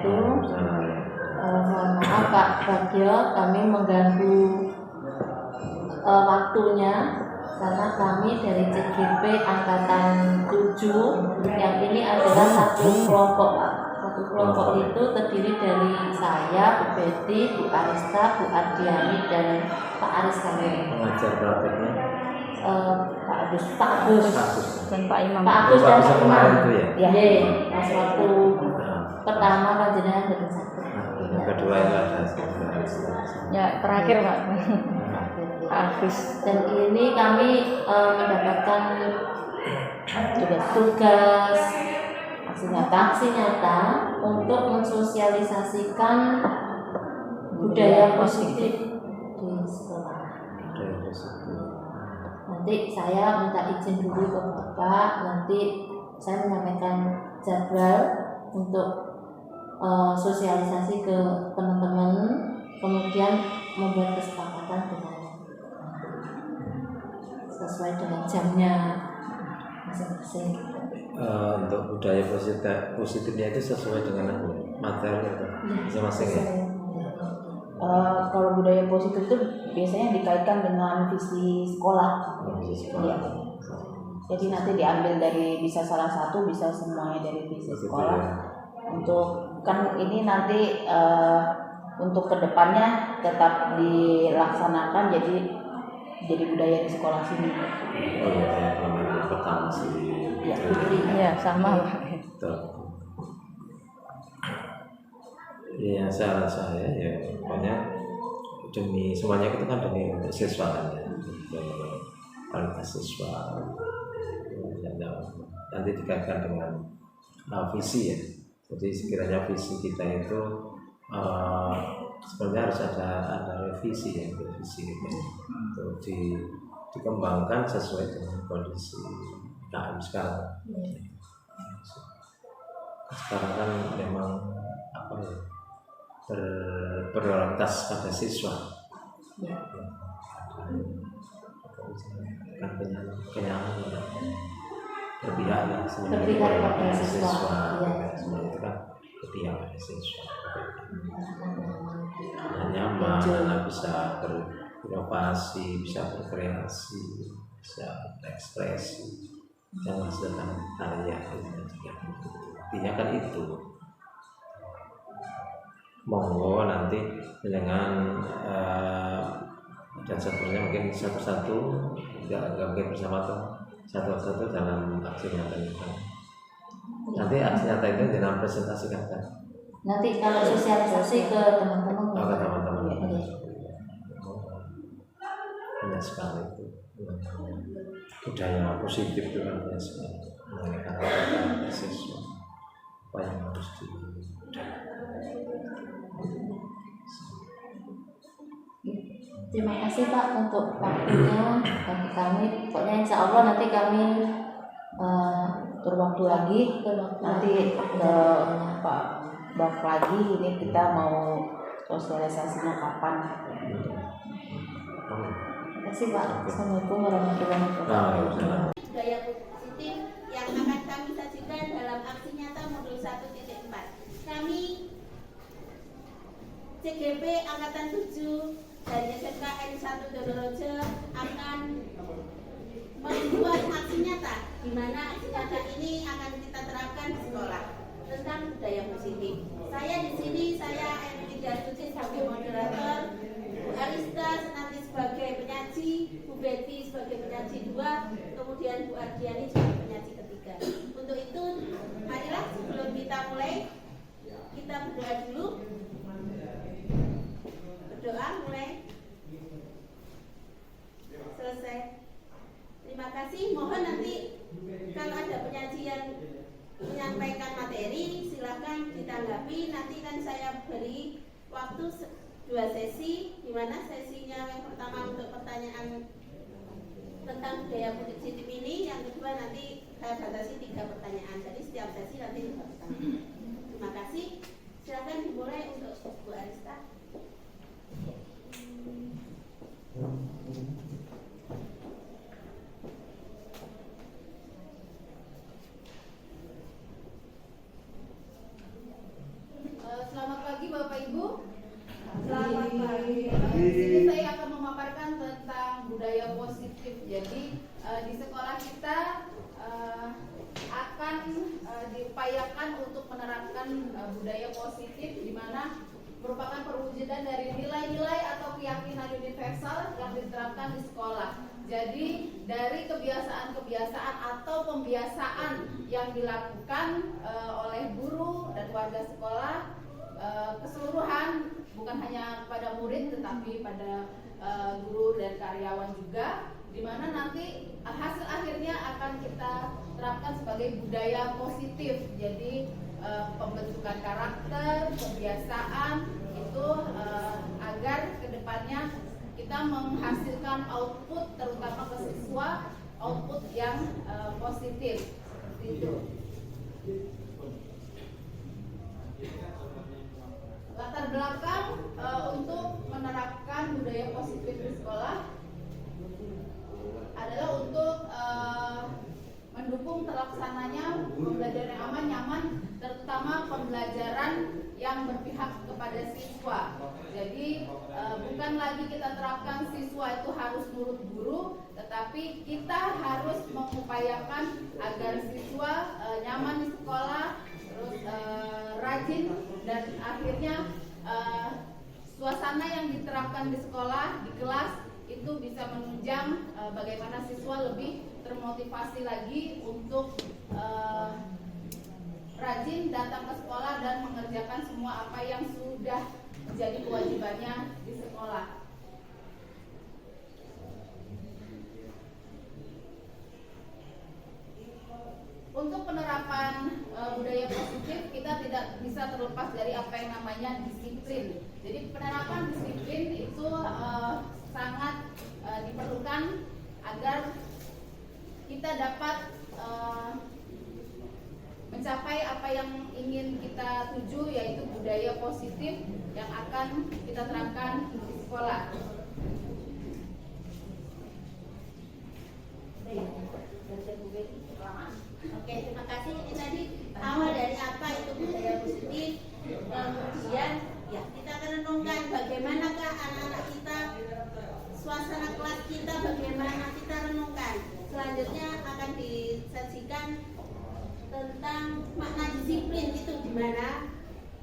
wabarakatuh. Mohon maaf Pak Bagio, kami mengganggu waktunya karena kami dari CGP Angkatan 7 yang ini adalah satu kelompok Pak. Satu kelompok itu terdiri dari saya, Bu Betty, Bu Arista, Bu Ardiani, dan Pak Aris kami. Pengajar prakteknya Pak Agus dan Pak Imam. Pak Agus dan Pak Imam itu ya? Iya, pas waktu pertama panjenengan dari satu. Yang kedua itu ada Ya, terakhir Pak Agus. Dan ini kami mendapatkan tugas aksi nyata untuk mensosialisasikan budaya positif di sekolah. Nanti saya minta izin dulu ke Bapak, nanti saya menyampaikan jadwal untuk sosialisasi ke teman-teman, kemudian membuat kesepakatan dengan sesuai dengan jamnya masing-masing. Untuk budaya positifnya itu sesuai dengan materi masing-masing ya. Kalau budaya positif itu biasanya dikaitkan dengan visi sekolah. Ya. Jadi nanti diambil dari bisa salah satu, bisa semuanya dari visi sekolah. Untuk kan ini nanti untuk kedepannya tetap dilaksanakan jadi budaya di sekolah sini. Oh iya, kayak kemarin pertama sih. Iya, sama. Iya, saran saya ya pokoknya demi semuanya itu kan demi untuk siswa kan ya, kualitas siswa. Nanti dikaitkan dengan visi ya. Jadi sekiranya visi kita itu sebenarnya harus ada revisi ya, revisi itu untuk dikembangkan sesuai dengan kondisi KM sekarang. Sekarang kan memang apa ya, berorientasi pada siswa. Kan kenyaman berpihak ya, berpihak pada siswa. Semua itu kan berpihak pada siswa. Nyaman, bisa berinovasi, bisa berkreasi, bisa berekspresi, jangan sedang karya. Intinya kan itu. Monggo nanti dengan dan seterusnya mungkin satu-satu, nggak mungkin bersama atau satu-satu dalam aksi nyata itu. Nanti aksi nyata itu dalam presentasikan kan? Nanti kalau sosialisasi ke teman-teman. Ke teman-teman. Banyak sekali itu. Budaya positif itu kan banyak sekali. Mengenai kata-kata siswa. Apa yang harus Terima kasih Pak untuk waktunya bagi kami. Pokoknya insya Allah nanti kami berwaktu lagi nanti ke Pak Bak lagi. Ini kita mau sosialisasinya kapan? Terima kasih Pak. Assalamualaikum warahmatullahi wabarakatuh. Budaya positif yang akan kami sajikan dalam aksi nyata modul 1.4. Kami CGP Angkatan 7 dari SMKN 1 Dodorojo akan membuat aksi nyata, di mana aksi nyata ini akan kita terapkan di sekolah tentang budaya positif. Saya di sini, saya Emilia Suci sebagai moderator, Bu Arista nanti sebagai penyaji, Bu Betty sebagai penyaji 2, kemudian Bu Ardiani sebagai penyaji ketiga. Untuk itu, marilah sebelum kita mulai, kita berdoa dulu. Berdoa mulai. Selesai. Terima kasih. Mohon nanti kalau ada penyaji yang menyampaikan materi, silakan ditanggapi. Nanti kan saya beri waktu 2 sesi, di mana sesinya yang pertama untuk pertanyaan tentang budaya positif ini, yang kedua nanti saya batasi 3 pertanyaan. Jadi setiap sesi nanti 2 pertanyaan. Terima kasih. Silakan dimulai untuk Bu Arista. menerapkan budaya positif, di mana merupakan perwujudan dari nilai-nilai atau keyakinan universal yang diterapkan di sekolah. Jadi dari kebiasaan-kebiasaan atau pembiasaan yang dilakukan oleh guru dan warga sekolah keseluruhan, bukan hanya pada murid tetapi pada guru dan karyawan juga, di mana nanti hasil akhirnya akan kita terapkan sebagai budaya positif. Jadi pembentukan karakter, kebiasaan itu agar kedepannya kita menghasilkan output, terutama ke siswa, output yang positif. Seperti itu. Latar belakang untuk menerapkan budaya positif di sekolah adalah untuk mendukung terlaksananya pembelajaran yang aman, nyaman, terutama pembelajaran yang berpihak kepada siswa. Jadi bukan lagi kita terapkan siswa itu harus nurut guru, tetapi kita harus mengupayakan agar siswa nyaman di sekolah, terus rajin, dan akhirnya suasana yang diterapkan di sekolah, di kelas itu bisa menunjang bagaimana siswa lebih termotivasi lagi untuk rajin datang ke sekolah dan mengerjakan semua apa yang sudah menjadi kewajibannya di sekolah. Untuk penerapan budaya positif, kita tidak bisa terlepas dari apa yang namanya disiplin. Jadi penerapan disiplin itu sangat diperlukan agar kita dapat mencapai apa yang ingin kita tuju, yaitu budaya positif yang akan kita terapkan di sekolah. Oke, terima kasih. Ini tadi awal dari apa itu budaya positif, kemudian ya kita akan renungkan bagaimanakah anak-anak kita, suasana kelas kita, bagaimana kita renungkan. Selanjutnya akan disajikan tentang makna disiplin, itu gimana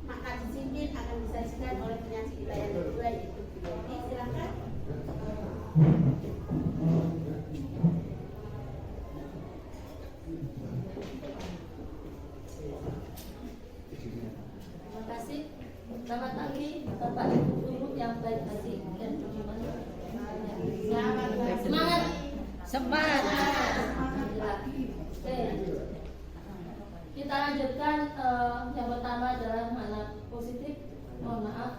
makna disiplin akan disajikan oleh penyaji kita yang kedua, yaitu Jadi silakan. Terima kasih. Selamat pagi Bapak Ibu Guru yang baik hati dan bagaimana? Semangat. Semangat. Oke. Kita lanjutkan. Yang pertama adalah makna positif. Mohon maaf.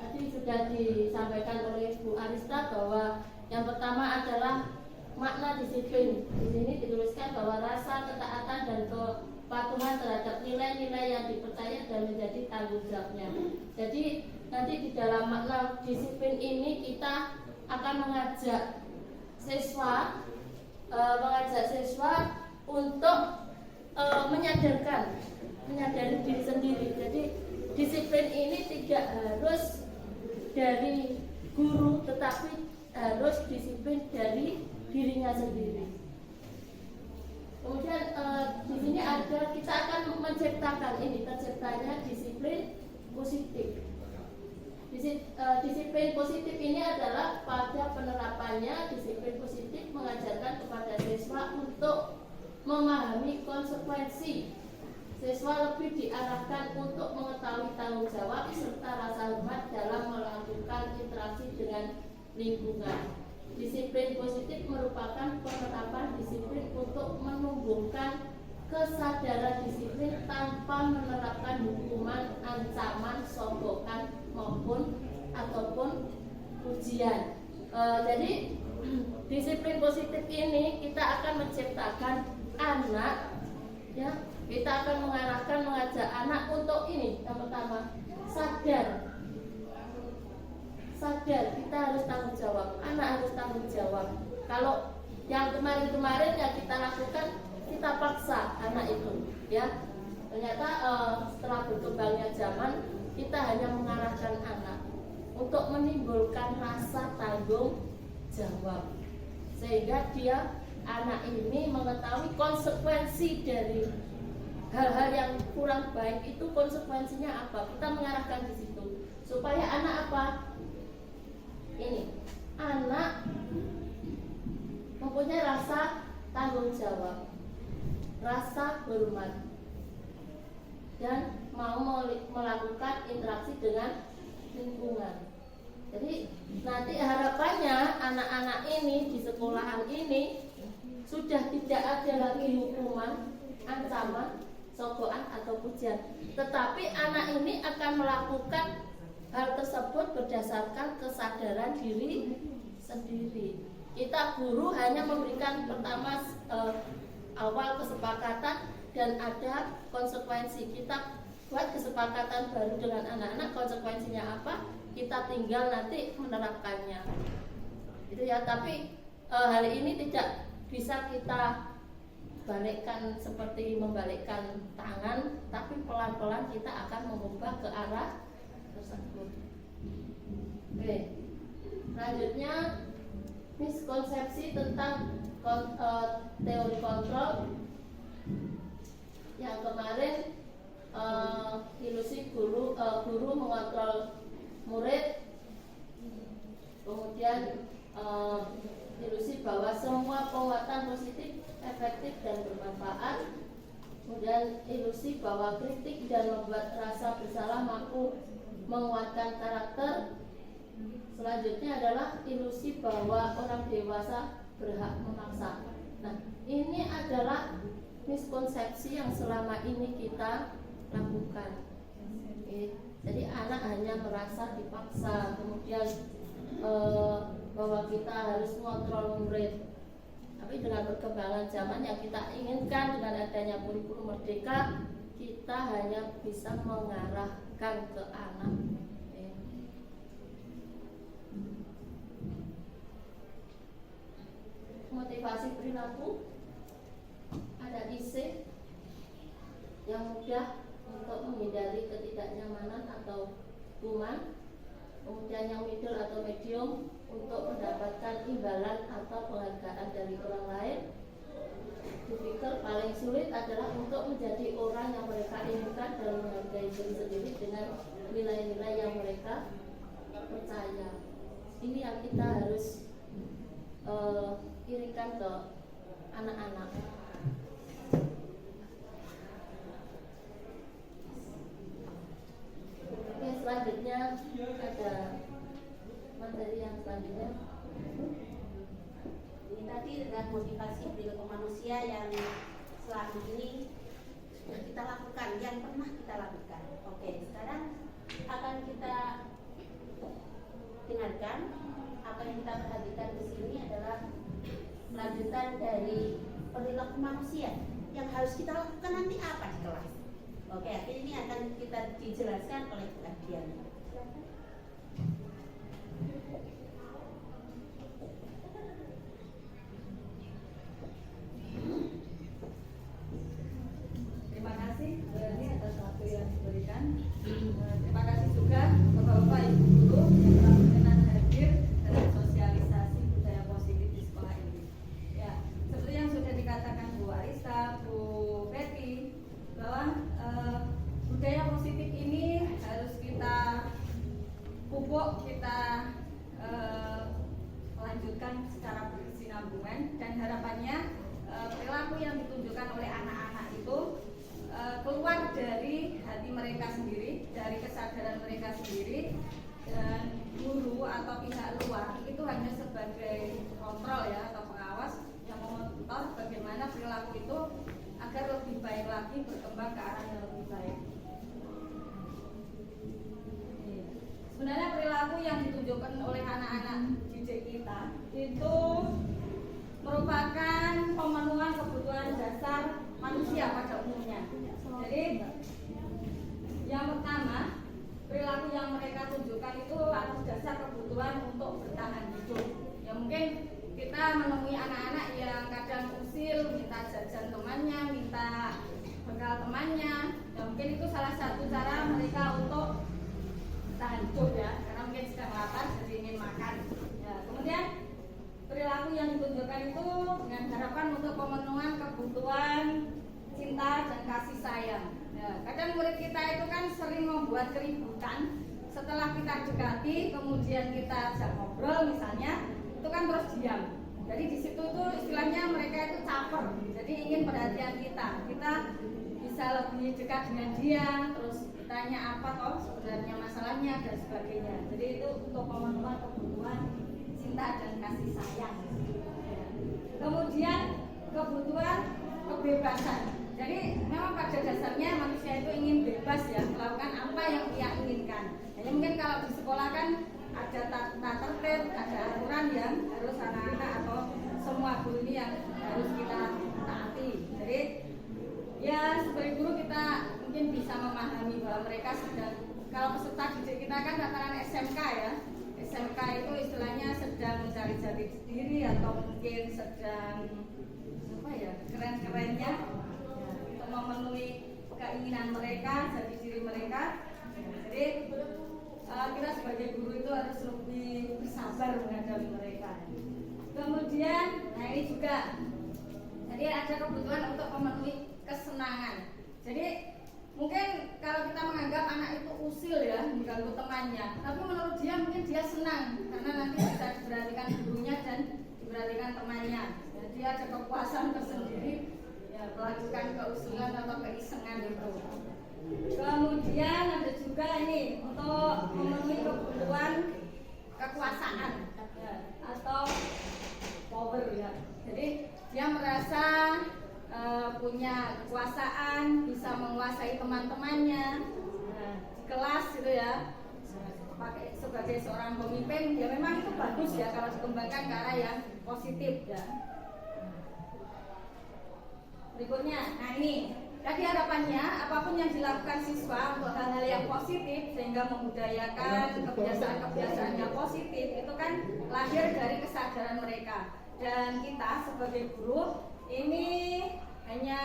Tadi sudah disampaikan oleh Bu Arista bahwa yang pertama adalah makna disiplin. Di sini dituliskan bahwa rasa ketaatan dan kepatuhan terhadap nilai-nilai yang dipercaya dan menjadi tanggung jawabnya. Jadi nanti di dalam makna disiplin ini kita akan mengajak siswa untuk menyadari diri sendiri. Jadi disiplin ini tidak harus dari guru, tetapi harus disiplin dari dirinya sendiri. Kemudian di sini kita akan menciptakan ini, terciptanya disiplin positif. Disiplin positif ini adalah pada penerapannya disiplin positif mengajarkan kepada siswa untuk memahami konsekuensi. Siswa lebih diarahkan untuk mengetahui tanggung jawab serta rasa hormat dalam melakukan interaksi dengan lingkungan. Disiplin positif merupakan penerapan disiplin untuk menumbuhkan kesadaran disiplin tanpa menerapkan hukuman, ancaman, sogokan ataupun ujian. Jadi disiplin positif ini kita akan menciptakan anak, ya, kita akan mengajak anak untuk ini. Yang pertama, sadar kita harus tanggung jawab, anak harus tanggung jawab. Kalau yang kemarin-kemarin yang kita lakukan, kita paksa anak itu, ya. Ternyata setelah berkembangnya zaman, kita hanya mengarahkan anak untuk menimbulkan rasa tanggung jawab, sehingga dia anak ini mengetahui konsekuensi dari hal-hal yang kurang baik itu, konsekuensinya apa. Kita mengarahkan di situ supaya anak apa? Ini anak mempunyai rasa tanggung jawab, rasa hormat, dan mau melakukan interaksi dengan lingkungan. Jadi nanti harapannya anak-anak ini di sekolahan ini sudah tidak ada lagi hukuman, ancaman, sogokan atau pujian, tetapi anak ini akan melakukan hal tersebut berdasarkan kesadaran diri sendiri. Kita guru hanya memberikan pertama awal kesepakatan dan ada konsekuensi. Kita buat kesepakatan baru dengan anak-anak, konsekuensinya apa? Kita tinggal nanti menerapkannya. Itu ya, tapi hal ini tidak bisa kita balikkan seperti membalikkan tangan, tapi pelan-pelan kita akan mengubah ke arah tersebut. Oke. Selanjutnya miskonsepsi tentang teori kontrol. Yang kemarin ilusi guru mengontrol murid, kemudian ilusi bahwa semua penguatan positif, efektif dan bermanfaat, kemudian ilusi bahwa kritik dan membuat rasa bersalah mampu menguatkan karakter. Selanjutnya adalah ilusi bahwa orang dewasa berhak memaksa. Nah, ini adalah miskonsepsi yang selama ini kita lakukan. Jadi anak hanya merasa dipaksa, kemudian bahwa kita harus mengontrol murid. Tapi dengan perkembangan zaman yang kita inginkan dengan adanya kurikulum merdeka, kita hanya bisa mengarahkan ke anak. Motivasi perilaku, ada IC yang mudah untuk menghindari ketidaknyamanan atau kuman, kemudian yang middle atau medium untuk mendapatkan imbalan atau penghargaan dari orang lain. Difficult, paling sulit adalah untuk menjadi orang yang mereka inginkan dan menghargai diri sendiri dengan nilai-nilai yang mereka percaya. Ini yang kita harus kirimkan ke anak-anak. Oke, selanjutnya ada materi yang selanjutnya. Ini tadi dengan motivasi perilaku manusia yang selama ini kita lakukan, yang pernah kita lakukan. Oke, sekarang akan kita dengarkan apa yang kita perhatikan di sini adalah lanjutan dari perilaku manusia yang harus kita lakukan nanti apa di kelas. Oke, ini akan kita dijelaskan oleh Bu Adian. Terima kasih Bu Erni atas waktu yang diberikan. Terima kasih juga Bapak-bapak Ibu guru yang telah berkenan hadir dalam sosialisasi budaya positif di sekolah ini. Ya, seperti yang sudah dikatakan Bu Arista, Bu Betty, bahwa budaya positif ini harus kita pupuk, kita melanjutkan secara berkesinambungan, dan harapannya perilaku yang ditunjukkan oleh anak-anak itu keluar dari hati mereka sendiri, dari kesadaran mereka sendiri, dan guru atau pihak luar itu hanya sebagai kontrol ya, atau pengawas yang memonitor bagaimana perilaku itu agar lebih baik lagi, berkembang ke arah yang lebih baik. Sebenarnya perilaku yang ditunjukkan oleh anak-anak didik kita itu merupakan pemenuhan kebutuhan dasar manusia pada umumnya. Jadi yang pertama, perilaku yang mereka tunjukkan itu atas dasar kebutuhan untuk bertahan hidup. Ya mungkin kita menemui anak-anak yang kadang usil, minta jajan temannya, minta bekal temannya. Ya mungkin itu salah satu cara mereka untuk bertahan hidup ya, karena mungkin sedang lapar jadi ingin makan. Ya, kemudian perilaku yang ditunjukkan itu dengan harapan kebutuhan cinta dan kasih sayang. Ya, kadang murid kita itu kan sering membuat keributan. Setelah kita dekati, kemudian kita ajak ngobrol misalnya, itu kan terus diam. Jadi di situ tuh istilahnya mereka itu caper. Jadi ingin perhatian kita. Kita bisa lebih dekat dengan dia, terus ditanya apa toh sebenarnya masalahnya dan sebagainya. Jadi itu untuk pemenuhan kebutuhan cinta dan kasih sayang. Kemudian kebutuhan kebebasan. Jadi memang pada dasarnya manusia itu ingin bebas ya, melakukan apa yang ia inginkan. Hanya mungkin kalau di sekolah kan ada tata tertib, ada aturan yang harus anak-anak atau semua guru ini yang harus kita taati. Jadi ya sebagai guru kita mungkin bisa memahami bahwa mereka sedang, kalau peserta didik kita kan tataran SMK ya. SMK itu istilahnya sedang mencari jati diri atau mungkin sedang apa ya, keren-kerennya ya, untuk memenuhi keinginan mereka, jati diri mereka. Jadi kita sebagai guru itu harus lebih bersabar menghadapi mereka. Kemudian, nah ini juga, jadi ada kebutuhan untuk memenuhi kesenangan. Jadi mungkin kalau kita menganggap anak itu usil ya, mengganggu temannya, tapi menurut dia mungkin dia senang karena nanti bisa diperhatikan gurunya dan diperhatikan temannya. Jadi dia ada kepuasan tersendiri ya, melakukan keusulan atau keisengan itu. Kemudian ada juga ini untuk memenuhi kebutuhan kekuasaan ya, atau power ya. Jadi dia merasa punya kekuasaan, bisa menguasai teman-temannya di kelas gitu ya. Sebagai seorang pemimpin ya memang itu bagus ya kalau dikembangkan ke arah yang positif ya. Berikutnya, nah ini jadi harapannya apapun yang dilakukan siswa untuk hal-hal yang positif sehingga membudayakan kebiasaan-kebiasaan yang positif itu kan lahir dari kesadaran mereka. Dan kita sebagai guru ini hanya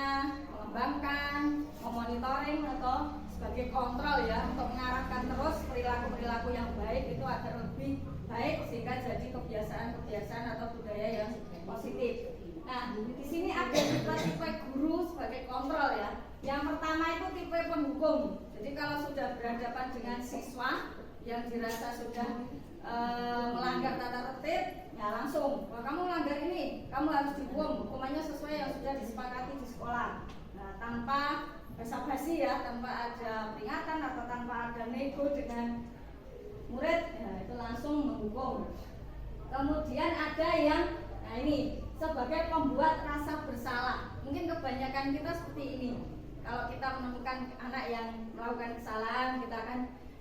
mengembangkan, memonitoring atau sebagai kontrol ya untuk mengarahkan terus perilaku-perilaku yang baik itu agar lebih baik sehingga jadi kebiasaan-kebiasaan atau budaya yang positif. Nah, di sini ada tipe guru sebagai kontrol ya. Yang pertama itu tipe penghukum. Jadi kalau sudah berhadapan dengan siswa yang dirasa sudah melanggar tata tertib, ya langsung, wah kamu melanggar ini, kamu harus dihukum. Hukumannya sesuai yang sudah disepakati di sekolah. Nah, tanpa basa-basi ya, tanpa ada peringatan atau tanpa ada nego dengan murid, ya itu langsung menghukum. Kemudian ada yang, nah ini sebagai pembuat rasa bersalah. Mungkin kebanyakan kita seperti ini. Kalau kita menemukan anak yang melakukan kesalahan, kita akan,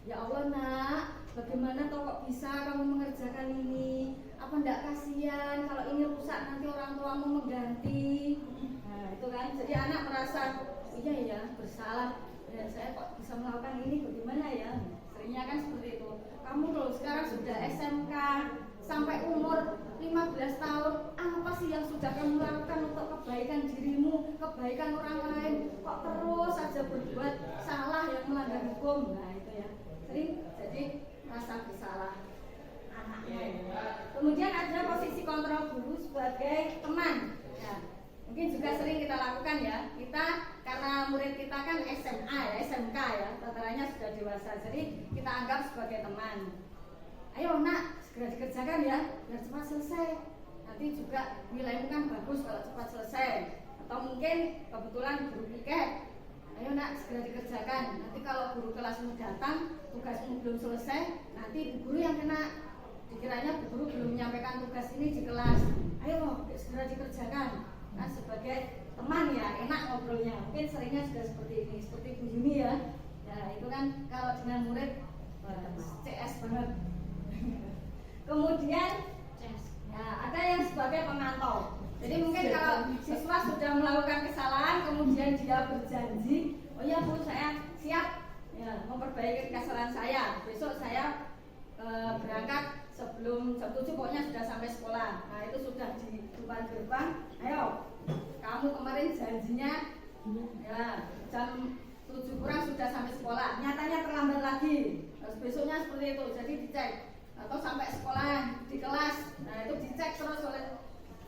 ya Allah nak, bagaimana toh kok bisa kamu mengerjakan ini? Apa enggak kasihan kalau ini rusak nanti orang tuamu mengganti? Nah itu kan, jadi anak merasa, iya ya bersalah. Ya saya kok bisa melakukan ini, bagaimana ya? Seringnya kan seperti itu. Kamu loh sekarang sudah SMK, sampai umur 15 tahun, apa sih yang sudah kamu lakukan untuk kebaikan dirimu, kebaikan orang lain? Kok terus saja berbuat salah yang melanggar hukum? Nah itu ya, sering jadi rasa bersalah anaknya. Kemudian ada posisi kontrol guru sebagai teman ya. Mungkin juga sering kita lakukan ya. Kita karena murid kita kan SMA ya, SMK ya, tatarannya sudah dewasa, jadi kita anggap sebagai teman. Ayo nak, segera dikerjakan ya, biar cepat selesai. Nanti juga nilaimu kan bagus kalau cepat selesai. Atau mungkin kebetulan guru piket, ayo nak, segera dikerjakan. Nanti kalau guru kelasmu datang, tugasmu belum selesai, nanti guru yang kena. Dikiranya guru belum menyampaikan tugas ini di kelas. Ayo, segera dikerjakan. Nah, sebagai teman ya, enak ngobrolnya. Mungkin seringnya juga seperti ini, seperti Bu Yuni ya. Ya, itu kan kalau dengan murid CS banget. Kemudian ya, ada yang sebagai pemantau. Jadi mungkin kalau siswa sudah melakukan kesalahan, kemudian dia berjanji, oh ya Bu, saya siap ya, memperbaiki kesalahan saya. Besok saya berangkat sebelum jam 7 pokoknya sudah sampai sekolah. Nah itu sudah di depan gerbang. Ayo, kamu kemarin janjinya ya jam 7 kurang sudah sampai sekolah. Nyatanya terlambat lagi. Terus besoknya seperti itu. Jadi dicek. Atau sampai sekolah di kelas, nah itu dicek terus oleh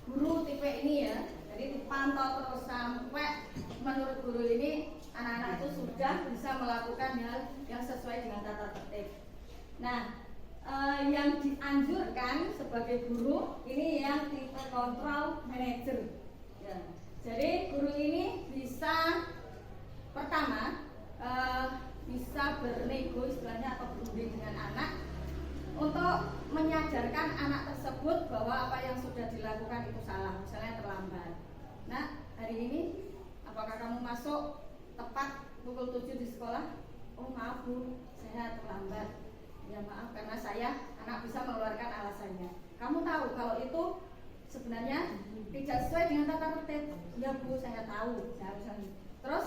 guru tipe ini ya. Jadi dipantau terus sampai menurut guru ini anak-anak itu sudah bisa melakukan hal yang sesuai dengan tata tertib. Nah, yang dianjurkan sebagai guru ini yang tipe kontrol manager. Ya. Jadi guru ini bisa pertama bisa bernego istilahnya atau berunding dengan anak untuk menyadarkan anak tersebut bahwa apa yang sudah dilakukan itu salah, misalnya terlambat. Nah, hari ini apakah kamu masuk tepat pukul 7 di sekolah? Oh maaf Bu, saya terlambat. Ya maaf karena anak bisa mengeluarkan alasannya. Kamu tahu kalau itu sebenarnya tidak sesuai dengan tata tertib. Ya Bu, saya tahu. Terus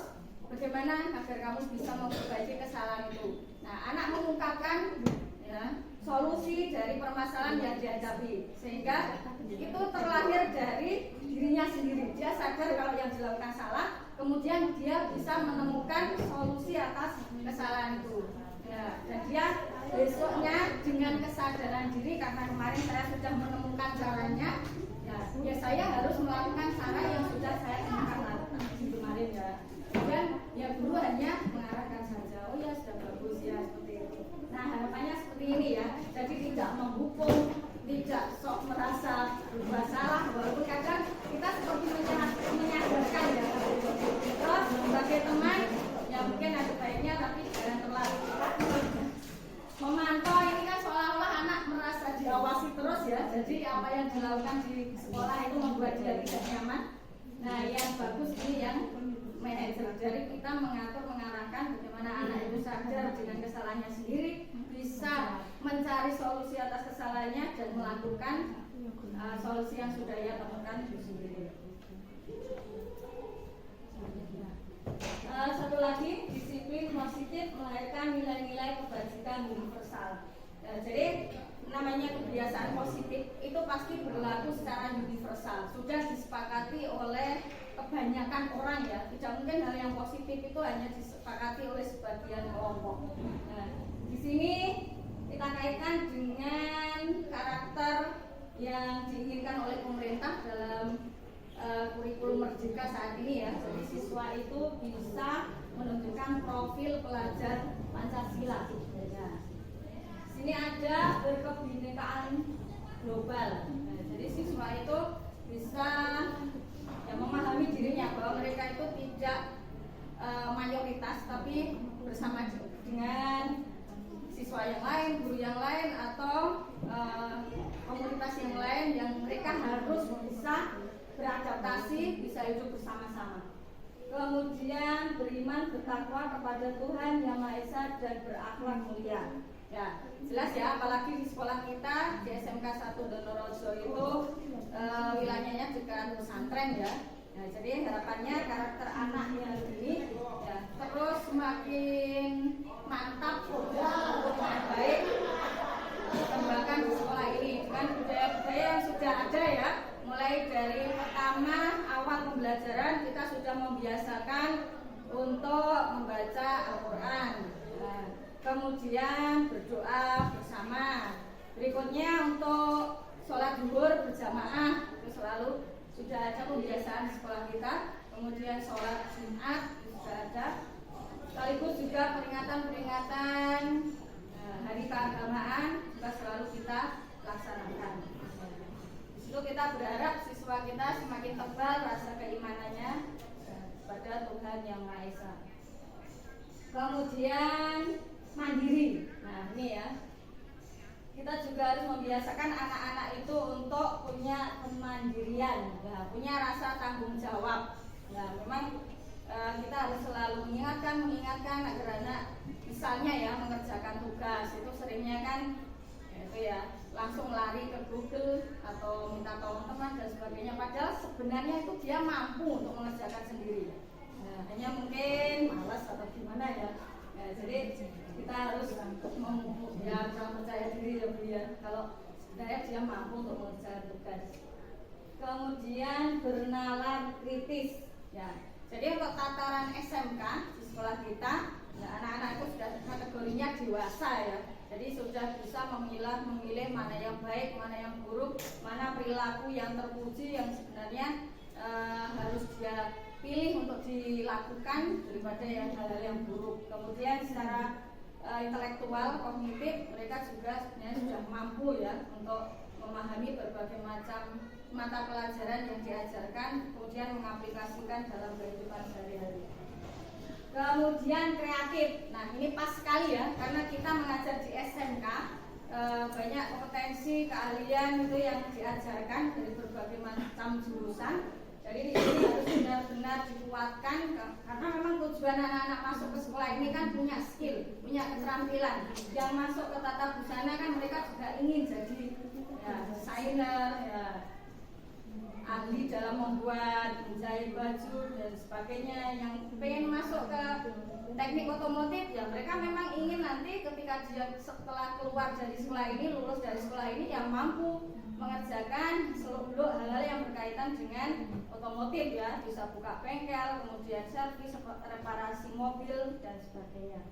bagaimana agar kamu bisa memperbaiki kesalahan itu? Nah, anak mengungkapkan ya solusi dari permasalahan yang dihadapi, sehingga itu terlahir dari dirinya sendiri. Dia sadar kalau yang dilakukan salah, kemudian dia bisa menemukan solusi atas kesalahan itu. Ya, dan dia besoknya dengan kesadaran diri, karena kemarin saya sudah menemukan caranya, ya saya harus melakukan cara yang sudah saya lakukan kemarin ya. Dan ya guru hanya mengarahkan saja, oh ya sudah bagus ya, seperti itu. Nah, harapannya seperti ini ya. Jadi tidak menghukum, tidak sok merasa berbuat salah, walaupun kadang kita seperti menyadarkan ya. Terus sebagai teman ya mungkin ada baiknya, tapi jangan terlalu memantau. Ini kan seolah-olah anak merasa diawasi terus ya. Jadi apa yang dilakukan di sekolah itu membuat dia tidak nyaman. Nah, yang bagus ini yang manajer. Jadi kita mengatur, mengarahkan bagaimana anak itu sadar dengan kesalahannya sendiri, bisa mencari solusi atas kesalahannya dan melakukan solusi yang sudah ia temukan itu sendiri. Satu lagi, disiplin positif melahirkan nilai-nilai kebajikan universal. Jadi namanya kebiasaan positif itu pasti berlaku secara universal. Sudah disepakati oleh kebanyakan orang ya. Tidak mungkin hal yang positif itu hanya disepakati oleh sebagian kelompok. Nah, di sini kita kaitkan dengan karakter yang diinginkan oleh pemerintah dalam kurikulum Merdeka saat ini ya. Jadi siswa itu bisa menunjukkan profil pelajar Pancasila. Ya. Sini ada berkebinekaan global. Nah, jadi siswa itu bisa ya, memahami dirinya bahwa mereka itu tidak mayoritas, tapi bersama dengan siswa yang lain, guru yang lain, atau komunitas yang lain yang mereka harus bisa beradaptasi, bisa hidup bersama-sama. Kemudian beriman, bertakwa kepada Tuhan Yang Maha Esa dan berakhlak mulia. Ya, jelas ya, apalagi di sekolah kita di SMK 1 Donorejo itu wilayahnya dekat pesantren ya. Nah, jadi harapannya karakter anak yang ini ya terus semakin mantap untuk baik dikembangkan di sekolah ini dengan budaya-budaya yang sudah ada ya. Mulai dari pertama awal pembelajaran kita sudah membiasakan untuk membaca Al-Quran. Nah, kemudian berdoa bersama. Berikutnya untuk sholat zuhur berjamaah itu selalu sudah ada pembiasaan di sekolah kita. Kemudian sholat Jumat sudah ada. Sekaligus juga peringatan-peringatan hari keagamaan juga selalu kita laksanakan. Di situ kita berharap siswa kita semakin tebal rasa keimanannya pada Tuhan Yang Maha Esa. Kemudian mandiri. Nah, ini ya. Kita juga harus membiasakan anak-anak itu untuk punya kemandirian, ya, punya rasa tanggung jawab. Ya, memang kita harus selalu mengingatkan agar anak misalnya ya mengerjakan tugas itu seringnya kan itu ya langsung lari ke Google atau minta tolong teman dan sebagainya, padahal sebenarnya itu dia mampu untuk mengerjakan sendiri. Nah, hanya mungkin malas atau gimana ya. Nah, jadi kita harus ya kurang percaya diri ya Bu ya, kalau sebenarnya dia mampu untuk mengerjakan tugas. Kemudian bernalar kritis ya. Jadi untuk tataran SMK di sekolah kita, ya, anak-anak itu sudah kategorinya dewasa ya. Jadi sudah bisa memilih mana yang baik, mana yang buruk, mana perilaku yang terpuji yang sebenarnya harus dia pilih untuk dilakukan daripada yang hal-hal yang buruk. Kemudian secara intelektual, kognitif, mereka juga sebenarnya sudah mampu ya untuk memahami berbagai macam mata pelajaran yang diajarkan, kemudian mengaplikasikan dalam kehidupan sehari-hari. Kemudian kreatif, nah ini pas sekali ya, karena kita mengajar di SMK, banyak kompetensi, keahlian itu yang diajarkan dari berbagai macam jurusan. Jadi di sini harus benar-benar dikuatkan karena memang tujuan anak-anak masuk ke sekolah ini kan punya skill, punya keterampilan. Yang masuk ke tata busana kan mereka juga ingin jadi ya, desainer, ya, ahli dalam membuat menjahit baju dan sebagainya. Yang pengen masuk ke teknik otomotif ya mereka memang ingin nanti ketika dia setelah keluar dari sekolah ini, lulus dari sekolah ini yang mampu mengerjakan seluruh hal-hal yang berkaitan dengan otomotif ya, bisa buka bengkel, kemudian servis, reparasi mobil dan sebagainya.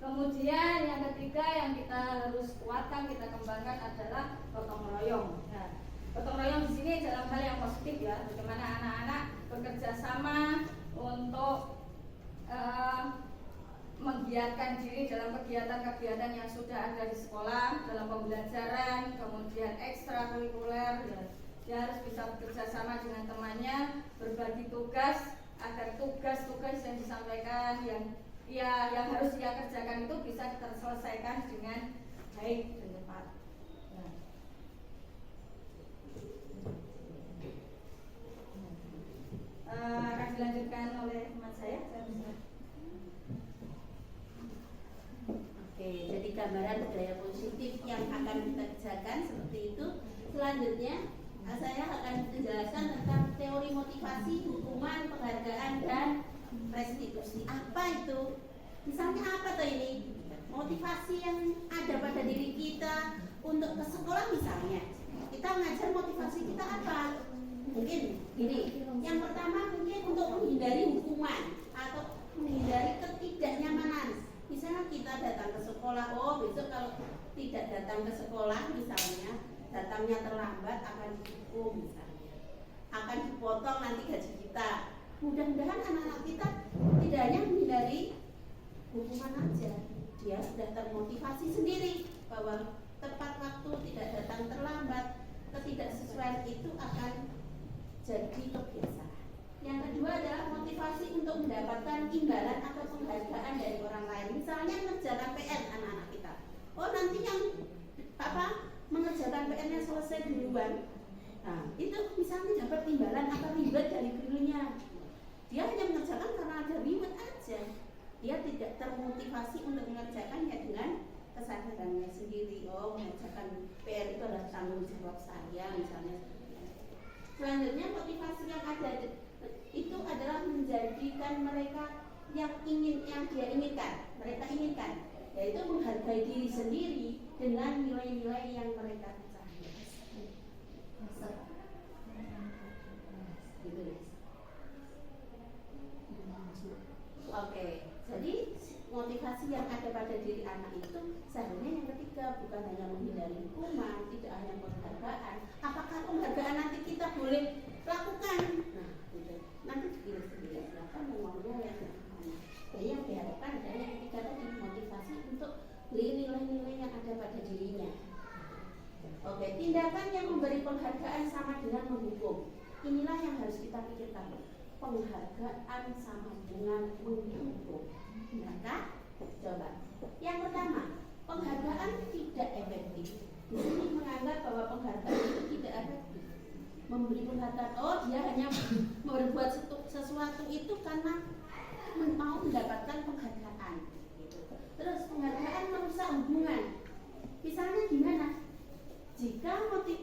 Kemudian yang ketiga yang kita harus kuatkan, kita kembangkan adalah gotong royong. Nah, gotong royong di sini dalam hal yang positif ya, bagaimana anak-anak bekerja sama untuk menggiatkan diri dalam kegiatan-kegiatan yang sudah ada di sekolah, dalam pembelajaran, kemudian ekstrakurikuler. Dia harus bisa bekerja sama dengan temannya, berbagi tugas agar tugas-tugas yang disampaikan yang harus dia kerjakan itu bisa terselesaikan dengan baik dan cepat. Akan dilanjutkan oleh teman saya. Oke, jadi gambaran budaya positif yang akan kita kerjakan seperti itu. Selanjutnya saya akan menjelaskan tentang teori motivasi, hukuman, penghargaan, dan restitusi. Apa itu? Misalnya apa tuh ini? Motivasi yang ada pada diri kita untuk ke sekolah misalnya. Kita mengajar motivasi kita apa? Mungkin gini, yang pertama mungkin untuk menghindari hukuman atau menghindari ketidaknyamanan. Misalnya kita datang ke sekolah, oh besok kalau tidak datang ke sekolah misalnya, datangnya terlambat akan dihukum misalnya, akan dipotong nanti gaji kita. Mudah-mudahan anak-anak kita tidak hanya menghindari hukuman aja, dia sudah termotivasi sendiri bahwa tepat waktu, tidak datang terlambat, ketidaksesuaian itu akan jadi kebiasaan. Yang kedua adalah motivasi untuk mendapatkan imbalan atau penghargaan dari orang lain. Misalnya mengerjakan PR anak-anak kita. Oh nanti yang mengerjakan PR-nya selesai duluan. Nah itu misalnya dapat imbalan atau reward dari gurunya. Dia hanya mengerjakan karena ada reward aja. Dia tidak termotivasi untuk mengerjakannya dengan kesadarannya sendiri. Oh mengerjakan PR itu adalah tanggung jawab saya misalnya. Selanjutnya motivasi yang ada itu adalah menjadikan mereka yang dia inginkan, mereka inginkan, yaitu menghargai diri sendiri dengan nilai-nilai yang mereka percaya. Oke, jadi motivasi yang ada pada diri anak itu seharusnya yang ketiga bukan hanya menghindari hukuman, tidak hanya penghargaan. Apakah penghargaan nanti kita boleh lakukan? Nah, gitu. Nanti sendiri silakan ngomongnya yang mana. Jadi yang diharapkan adalah yang ketiga tadi motivasi untuk nilai-nilai yang ada pada dirinya. Oke, tindakan yang memberi penghargaan sama dengan menghukum. Inilah yang harus kita pikirkan. Penghargaan sama dengan menghukum. Maka coba. Yang pertama, penghargaan tidak efektif. Di sini menganggap bahwa penghargaan itu tidak efektif. Memberi penghargaan, oh dia hanya berbuat sesuatu itu karena mau mendapatkan penghargaan. Gitu. Terus penghargaan merusak hubungan. Misalnya gimana? Jika motif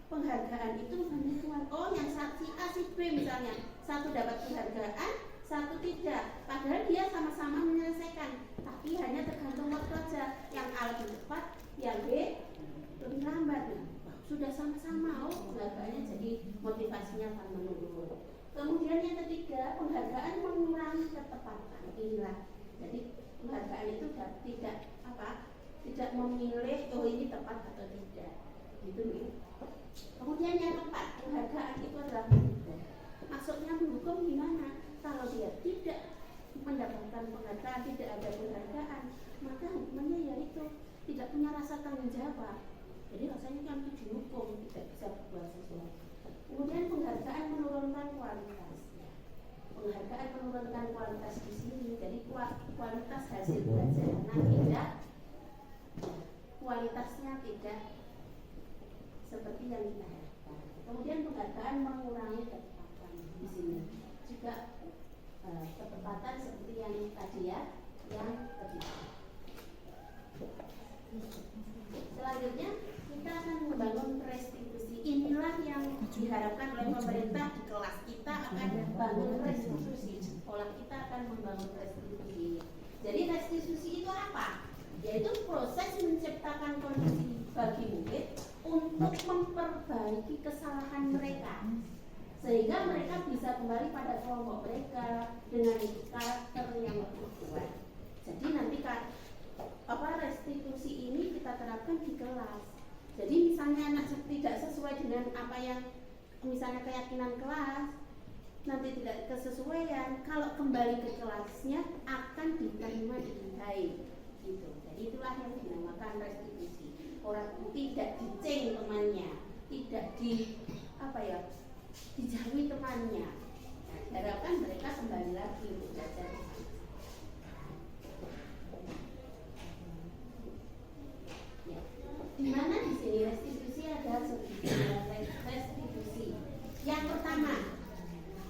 penghargaan itu menentukan, oh yang si A si B misalnya, satu dapat penghargaan, satu tidak. Padahal dia sama-sama menyelesaikan, tapi hanya tergantung waktu saja. Yang A lebih cepat, yang B lebih lambat. Sudah sama-sama, oh penghargaannya jadi motivasinya akan menurun. Kemudian yang ketiga, penghargaan mengurangi ketepatan. Inilah, jadi penghargaan itu tidak memilih oh ini tepat atau tidak. Gitu nih. Kemudian yang keempat, penghargaan itu adalah yang menghukum gimana? Kalau dia tidak mendapatkan penghargaan, tidak ada penghargaan, maka hukumannya yaitu tidak punya rasa tanggung jawab. Jadi rasanya kan itu dihukum, tidak bisa berbuat sesuatu. Kemudian penghargaan menurunkan kualitas. Penghargaan menurunkan kualitas di sini. Jadi kualitas hasil pelajaran tidak, kualitasnya tidak seperti yang kita harapkan. Kemudian penghargaan mengurangi ketepatan di sini juga ketepatan seperti yang tadi ya, yang ketiga. Selanjutnya kita akan membangun restitusi. Inilah yang diharapkan oleh pemerintah di kelas. Kita akan bangun restitusi. Sekolah kita akan membangun restitusi. Jadi restitusi itu apa? Yaitu proses menciptakan kondisi bagi murid untuk memperbaiki kesalahan mereka, sehingga mereka bisa kembali pada kelompok mereka dengan karakter yang lebih kuat. Jadi nanti restitusi ini kita terapkan di kelas. Jadi misalnya anak tidak sesuai dengan apa yang misalnya keyakinan kelas, nanti tidak kesesuaian, kalau kembali ke kelasnya akan diterima dengan baik. Gitu. Jadi itulah yang dinamakan restitusi. Orang tidak diceng temannya, tidak dijauhi temannya. Nah, diharapkan mereka kembali lagi untuk belajar. Ya. Di mana di sini restitusi ada restitusi. Yang pertama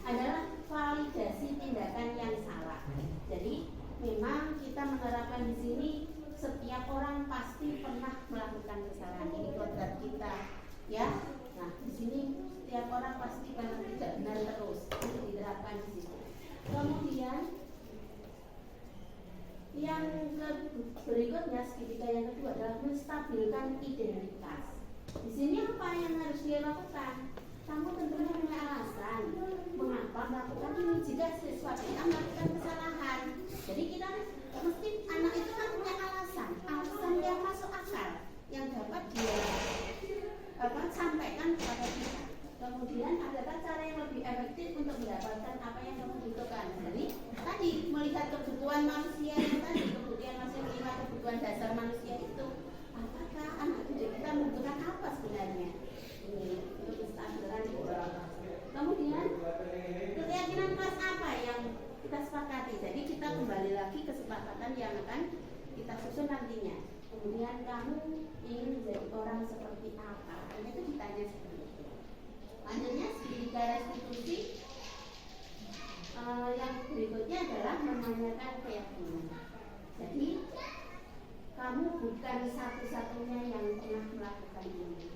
adalah validasi tindakan yang salah. Jadi memang kita menerapkan di sini setiap orang pasti pernah melakukan kesalahan. Ini kodrat kita, ya. Nah, di sini setiap orang pasti pernah tidak benar terus. Itu diterapkan di sini. Kemudian yang berikutnya, segitiga yang kedua adalah menstabilkan identitas. Di sini apa yang harus dia lakukan? Kamu tentunya punya alasan mengapa melakukan ini. Jika siswa kita melakukan kesalahan, jadi kita mesti anak itu kan punya alasan yang masuk akal yang dapat dia sampaikan kepada kita. Kemudian adakah cara yang lebih efektif untuk mendapatkan apa yang kamu butuhkan? Jadi tadi melihat kebutuhan manusia yang tadi, kemudian masih melihat kebutuhan dasar manusia itu, apakah anak didik kita membutuhkan apa sebenarnya? Ini untuk kestabilan. Kemudian keyakinan kelas apa yang kita sepakati? Jadi kita kembali lagi kesepakatan yang akan kita susun nantinya. Kemudian kamu ingin menjadi orang seperti apa? Itu ditanya seperti itu. Selanjutnya segitiga restitusi yang berikutnya adalah menanyakan keyakinan. Jadi kamu bukan satu-satunya yang pernah melakukan ini.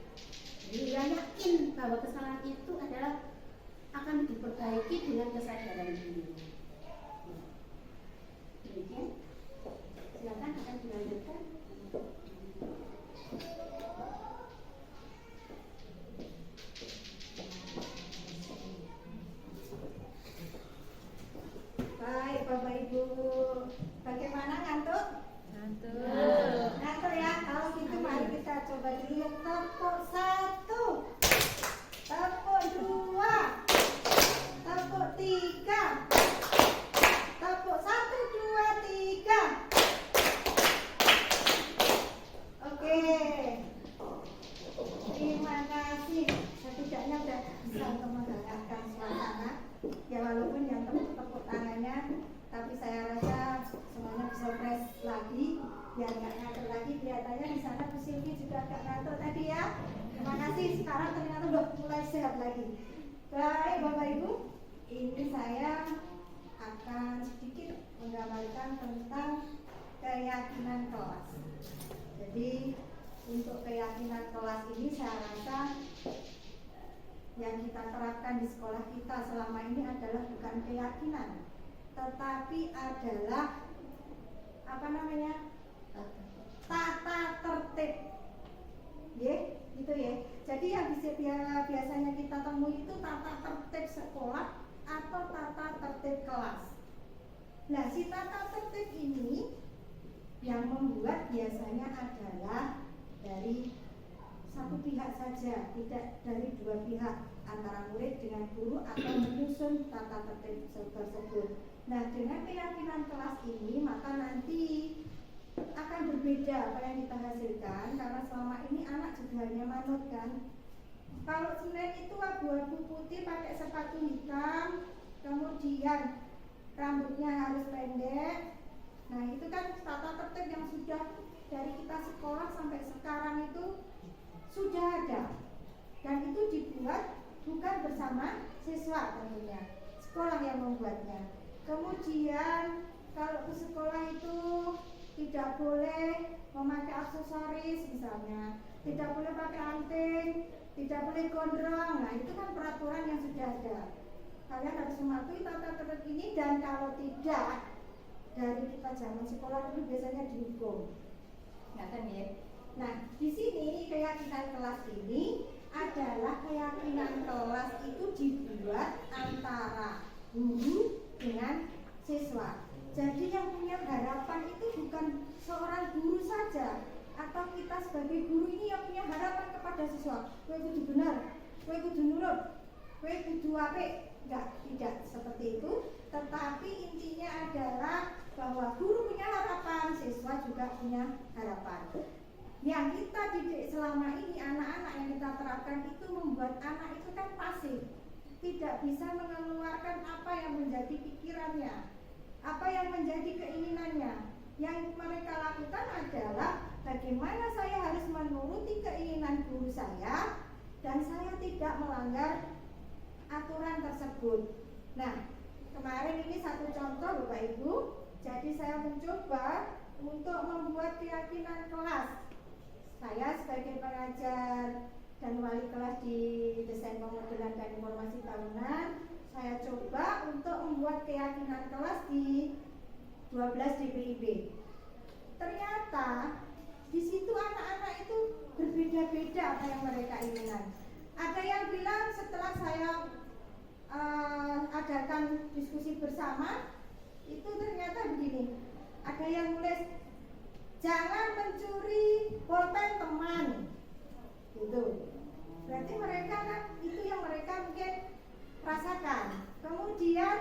Dia yakin bahwa kesalahan itu adalah akan diperbaiki dengan kesadaran diri. Demikian. Silakan akan dilanjutkan. Baik Bapak Ibu, bagaimana ngantuk? Ngantuk ya, kalau gitu mari kita coba dulu. Tepuk 1, tepuk 2, tepuk 3, tepuk 1, 2, 3. Oke, terima kasih. Setidaknya sudah bisa untuk menghangatkan suasana. Ya walaupun yang tepuk tangannya, tapi saya rasa semuanya bisa fresh lagi, biar nggak ngantuk lagi. Kelihatannya di sana Bu Silvi juga agak ngantuk tadi ya. Terima kasih. Sekarang ternyata udah mulai sehat lagi. Baik Bapak Ibu, ini saya akan sedikit menggambarkan tentang keyakinan kelas. Jadi untuk keyakinan kelas ini saya rasa yang kita terapkan di sekolah kita selama ini adalah bukan keyakinan, tetapi adalah tata tertib, gitu ya. Jadi yang biasanya kita temui itu tata tertib sekolah atau tata tertib kelas. Nah, si tata tertib ini yang membuat biasanya adalah dari satu pihak saja, tidak dari dua pihak. antara murid dengan guru atau menyusun tata tertib tersebut. Nah, dengan keyakinan kelas ini maka nanti akan berbeda apa yang kita hasilkan, karena selama ini anak juga hanya manut kan. Kalau Senin itu abu-abu putih pakai sepatu hitam, kemudian rambutnya harus pendek. Nah, itu kan tata tertib yang sudah dari kita sekolah sampai sekarang itu sudah ada, dan itu dibuat bukan bersama siswa tentunya, sekolah yang membuatnya. Kemudian kalau ke sekolah itu tidak boleh memakai aksesoris misalnya, tidak boleh pakai anting, tidak boleh gondrong. Nah, itu kan peraturan yang sudah ada. Kalian harus mematuhi tata tertib ini, dan kalau tidak, dari kita zaman sekolah dulu biasanya dihukum. Ngerti ya? Nah, di sini keyakinan kelas ini adalah keyakinan kelas itu dibuat antara guru dengan siswa. Jadi yang punya harapan itu bukan seorang guru saja, atau kita sebagai guru ini yang punya harapan kepada siswa. Kowe kudu benar, kowe kudu nurut, kowe kudu apik. Enggak, tidak seperti itu. Tetapi intinya adalah bahwa guru punya harapan, siswa juga punya harapan. Yang kita didik selama ini, anak-anak yang kita terapkan itu membuat anak itu kan pasif, tidak bisa mengeluarkan apa yang menjadi pikirannya, apa yang menjadi keinginannya. Yang mereka lakukan adalah bagaimana saya harus menuruti keinginan guru saya dan saya tidak melanggar aturan tersebut. Nah, kemarin ini satu contoh Bapak Ibu. Jadi saya mencoba untuk membuat keyakinan kelas. Saya sebagai pengajar dan wali kelas di desain pemodelan dan informasi tahunan, saya coba untuk membuat keyakinan kelas di 12 DPIB. Ternyata di situ anak-anak itu berbeda-beda apa yang mereka inginkan. Ada yang bilang setelah saya adakan diskusi bersama, itu ternyata begini. Ada yang nulis, jangan mencuri pulpen teman, gitu. Berarti mereka kan itu yang mereka mungkin rasakan. Kemudian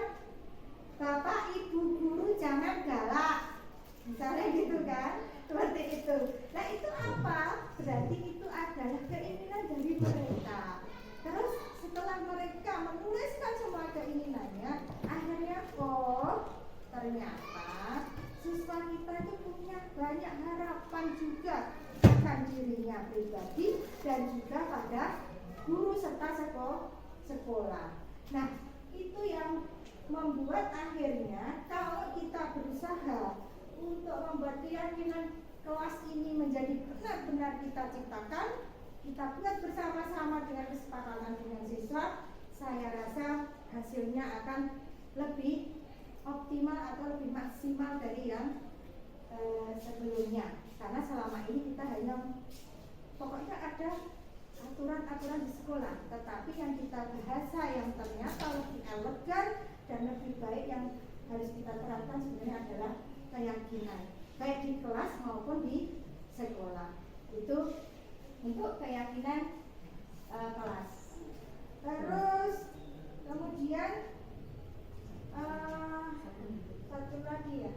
bapak ibu guru jangan galak, misalnya gitu kan, seperti itu. Nah, itu apa? Berarti itu adalah keinginan dari mereka. Terus setelah mereka menuliskan semua keinginannya, akhirnya ternyata siswa kita itu punya banyak harapan juga akan dirinya pribadi dan juga pada guru serta sekolah. Nah, itu yang membuat akhirnya kalau kita berusaha untuk membuat keyakinan kelas ini menjadi benar-benar kita ciptakan, kita buat bersama-sama dengan kesepakatan dengan siswa, saya rasa hasilnya akan lebih optimal atau lebih maksimal dari yang sebelumnya. Karena selama ini kita hanya pokoknya ada aturan-aturan di sekolah, tetapi yang kita bahasa yang ternyata lebih elegan dan lebih baik yang harus kita terapkan sebenarnya adalah keyakinan, baik di kelas maupun di sekolah. Itu untuk keyakinan kelas. Terus kemudian satu lagi ya.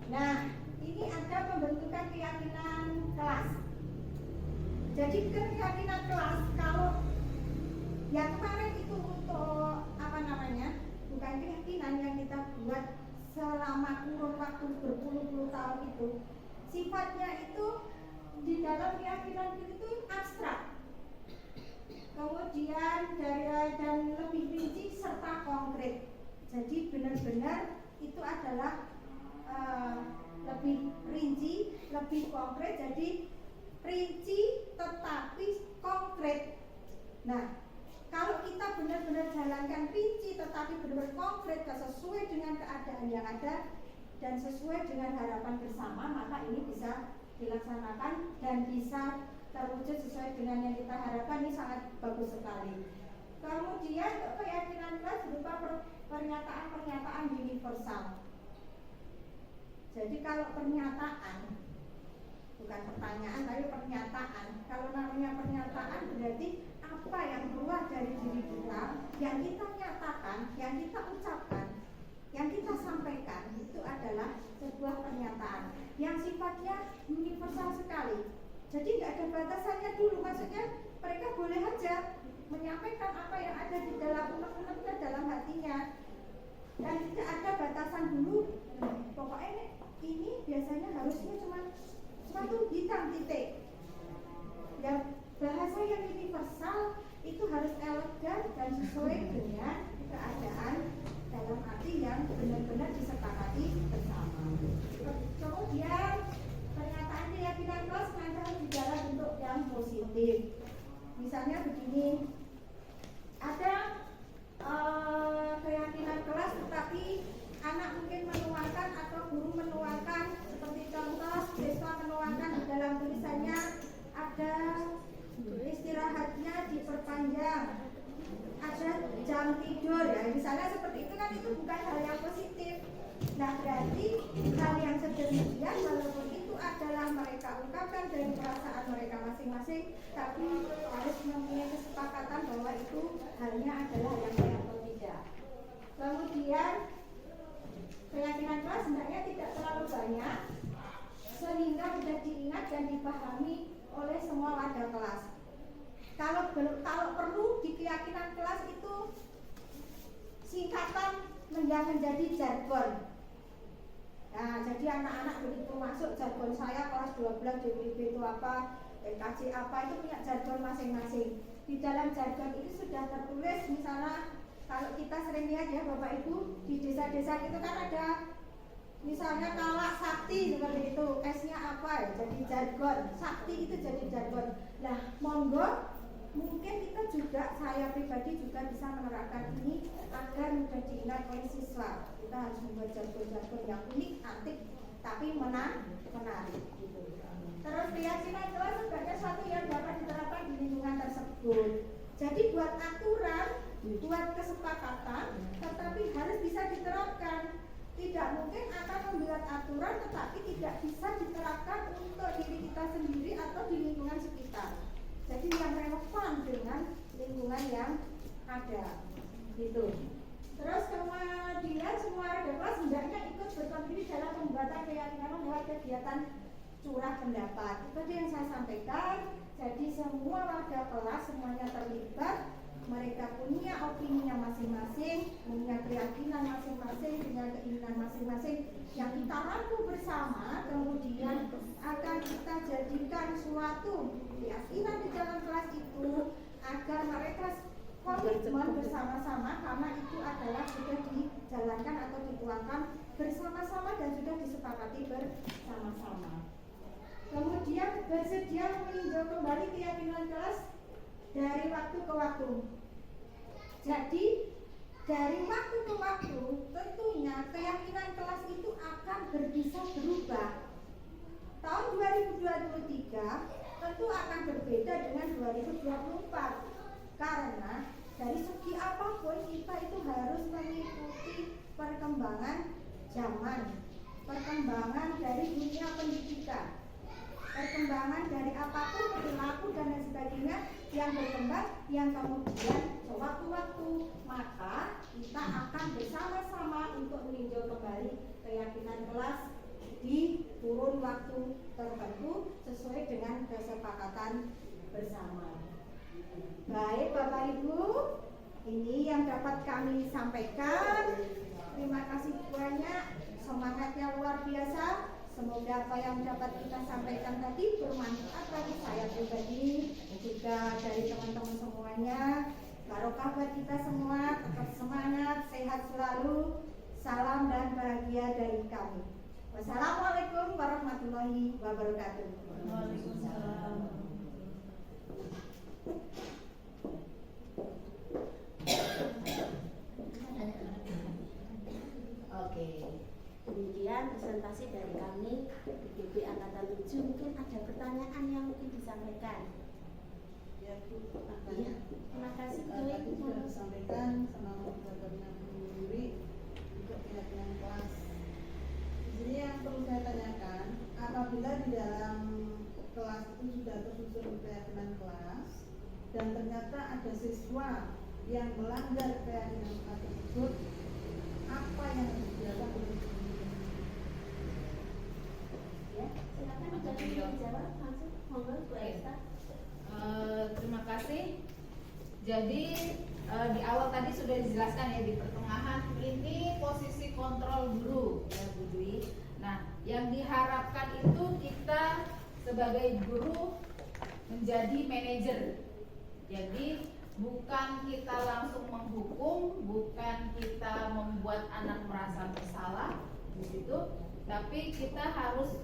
Nah, ini ada pembentukan keyakinan kelas. Jadi keyakinan kelas, kalau yang kemarin itu untuk apa namanya, bukan keyakinan yang kita buat selama kurun waktu berpuluh-puluh tahun itu, sifatnya itu di dalam keyakinan itu abstrak. Kemudian dan lebih rinci serta konkret. Jadi benar-benar itu adalah lebih rinci, lebih konkret. Jadi rinci tetapi konkret. Nah, kalau kita benar-benar jalankan rinci tetapi benar-benar konkret, sesuai dengan keadaan yang ada dan sesuai dengan harapan bersama, maka ini bisa dilaksanakan dan bisa terwujud sesuai dengan yang kita harapkan. Ini sangat bagus sekali. Kemudian keyakinan kelas berupa pernyataan universal. Jadi kalau pernyataan bukan pertanyaan tapi pernyataan. Kalau namanya pernyataan berarti apa yang keluar dari diri kita, yang kita nyatakan, yang kita ucapkan, yang kita sampaikan itu adalah sebuah pernyataan yang sifatnya universal sekali. Jadi nggak ada batasannya dulu, maksudnya mereka boleh aja menyampaikan apa yang ada di dalam unek-unek ke dalam hatinya, dan tidak ada batasan dulu. Pokoknya ini biasanya harusnya cuma satu bintang titik. Yang bahasa yang universal itu harus elegan dan sesuai dengan keadaan dalam arti yang benar-benar disepakati bersama. Kemudian pernyataan keyakinan kelas harus di dalam bentuk yang positif. Misalnya begini, ada keyakinan kelas tetapi anak mungkin menuangkan atau guru menuangkan, seperti contoh siswa menuangkan di dalam tulisannya ada istirahatnya diperpanjang, ada jam tidur, ya misalnya seperti itu kan, itu bukan hal yang positif. Nah berarti hal yang sedemikian walaupun itu adalah mereka ungkapkan dari perasaan mereka masing-masing, tapi harus mempunyai kesepakatan bahwa itu halnya adalah yang baik atau tidak. Kemudian keyakinan kelas sebenarnya tidak terlalu banyak sehingga mudah diingat dan dipahami oleh semua warga kelas. Kalau perlu di keyakinan kelas itu singkatan yang menjadi jargon. Nah, jadi anak-anak begitu masuk jargon saya kelas 12 DPB itu apa, LKJ apa, itu punya jargon masing-masing. Di dalam jargon itu sudah tertulis, misalnya kalau kita sering lihat ya Bapak Ibu di desa-desa itu kan ada misalnya kalak sakti seperti itu, S-nya apa ya, jadi jargon. Sakti itu jadi jargon. Nah, monggo mungkin kita juga, saya pribadi juga bisa menerapkan ini agar mudah diingat oleh siswa. Kita harus membuat jargon-jargon yang unik, antik, tapi menarik gitu. Terus keyakinan kelas sebagai satu yang dapat diterapkan di lingkungan tersebut. Jadi buat aturan, buat kesepakatan, tetapi harus bisa diterapkan. Tidak mungkin akan membuat aturan tetapi tidak bisa diterapkan untuk diri kita sendiri atau di lingkungan sekitar. Jadi yang relevan dengan lingkungan yang ada gitu. Terus kemudian semua warga kelas hendaknya ikut berkontribusi dalam pembuatan keyakinan lewat kegiatan curah pendapat. Itu yang saya sampaikan. Jadi semua warga kelas semuanya terlibat. Mereka punya opininya masing-masing, punya keyakinan masing-masing, punya keinginan masing-masing yang kita rangkum bersama, kemudian akan kita jadikan suatu keyakinan di dalam kelas itu agar mereka komitmen bersama-sama, karena itu adalah sudah dijalankan atau dituangkan bersama-sama dan sudah disepakati bersama-sama. Kemudian bersedia meninjau kembali keyakinan kelas dari waktu ke waktu. Jadi dari waktu ke waktu tentunya keyakinan kelas itu akan bisa berubah. Tahun 2023 tentu akan berbeda dengan 2024 karena dari segi apapun kita itu harus mengikuti perkembangan zaman, perkembangan dari dunia pendidikan, perkembangan dari apapun perilaku dan lain sebagainya yang berkembang, yang kemudian sewaktu-waktu maka kita akan bersama-sama untuk meninjau kembali keyakinan kelas di kurun waktu tertentu sesuai dengan kesepakatan bersama. Baik Bapak Ibu, ini yang dapat kami sampaikan. Terima kasih banyak, semangatnya luar biasa. Semoga apa yang dapat kita sampaikan tadi bermanfaat bagi saya pribadi, juga dari teman-teman semuanya. Barokah buat kita semua, tetap semangat, sehat selalu. Salam dan bahagia dari kami. Wassalamualaikum warahmatullahi wabarakatuh. Waalaikumsalam. Oke, demikian presentasi dari kami BPB Angkatan 7. Mungkin ada pertanyaan yang mungkin disampaikan. Ya Bu, Iya, terima kasih Bu. tadi sudah disampaikan sama moderatornya Bu Yuri untuk keyakinan kelas. Di sini yang perlu saya tanyakan, apa apabila di dalam kelas itu sudah tersusun keyakinan kelas dan ternyata ada siswa yang melanggar keyakinan kelas tersebut, apa yang harus dilakukan oleh guru? Ya, silakan jadi dijawab langsung. Monggo Bu Esta. Terima kasih. Jadi di awal tadi sudah dijelaskan ya, di pertengahan ini posisi kontrol guru ya Bu Dwi. Nah, yang diharapkan itu kita sebagai guru menjadi manajer. Jadi bukan kita langsung menghukum, bukan kita membuat anak merasa bersalah di situ, tapi kita harus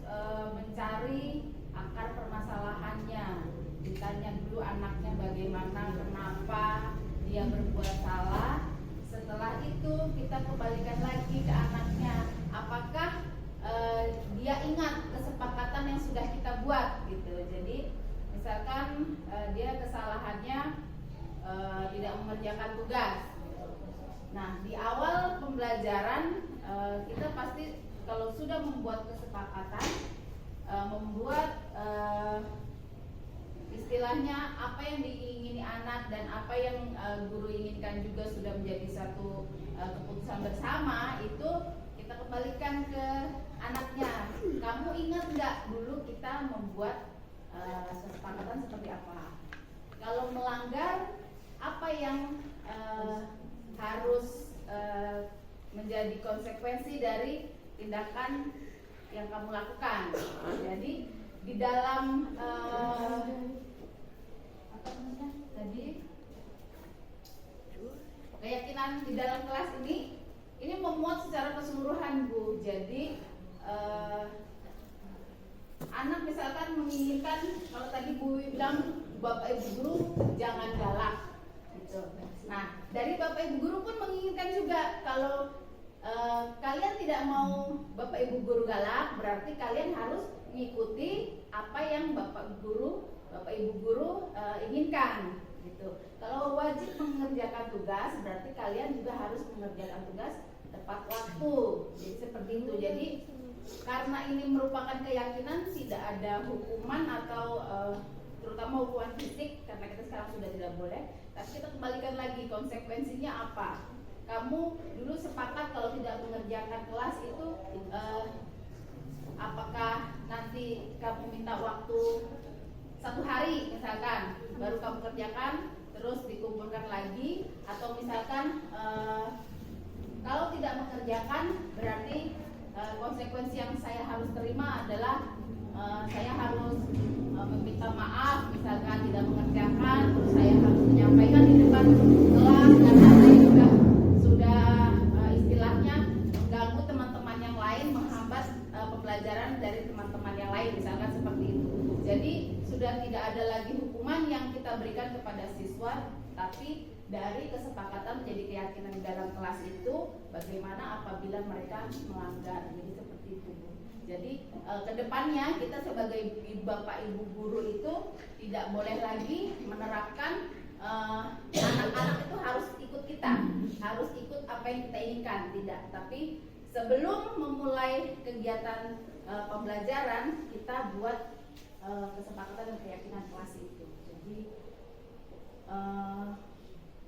mencari akar permasalahannya. Ditanya dulu anaknya bagaimana, kenapa dia berbuat salah. Setelah itu kita kembalikan lagi ke anaknya, apakah dia ingat kesepakatan yang sudah kita buat gitu. Jadi misalkan dia kesalahannya tidak mengerjakan tugas. Nah, di awal pembelajaran kita pasti kalau sudah membuat kesepakatan, membuat istilahnya apa yang diingini anak dan apa yang guru inginkan juga sudah menjadi satu keputusan bersama, itu kita kembalikan ke anaknya. Kamu ingat nggak dulu kita membuat kesepakatan seperti apa? Kalau melanggar, apa yang harus menjadi konsekuensi dari tindakan yang kamu lakukan? Jadi di dalam keyakinan di dalam kelas ini memuat secara keseluruhan Bu. Jadi anak misalkan menginginkan, kalau tadi Bu bilang Bapak Ibu guru jangan galak gitu. Nah, dari Bapak Ibu guru pun menginginkan juga kalau kalian tidak mau Bapak Ibu guru galak, berarti kalian harus mengikuti apa yang Bapak Ibu guru inginkan gitu. Kalau wajib mengerjakan tugas, berarti kalian juga harus mengerjakan tugas tepat waktu. Jadi seperti itu. Jadi karena ini merupakan keyakinan, tidak ada hukuman atau terutama hukuman fisik, karena kita sekarang sudah tidak boleh. Tapi kita kembalikan lagi konsekuensinya apa. Kamu dulu sepakat kalau tidak mengerjakan kelas itu apakah nanti kamu minta waktu 1 hari misalkan baru kamu kerjakan, terus dikumpulkan lagi, atau misalkan kalau tidak mengerjakan berarti konsekuensi yang saya harus terima adalah saya harus meminta maaf misalkan tidak mengerjakan, terus saya harus menyampaikan di depan kelas karena saya sudah istilahnya mengganggu teman-teman yang lain, menghambat pembelajaran dari teman-teman yang lain misalkan seperti itu. Jadi sudah tidak ada lagi hukuman yang kita berikan kepada siswa, tapi dari kesepakatan menjadi keyakinan di dalam kelas itu bagaimana apabila mereka melanggar. Jadi seperti itu. Jadi kedepannya kita sebagai Bapak Ibu guru itu tidak boleh lagi menerapkan anak-anak itu harus ikut kita, harus ikut apa yang kita inginkan, tidak. Tapi sebelum memulai kegiatan pembelajaran, kita buat kesepakatan dan keyakinan kelas itu. Jadi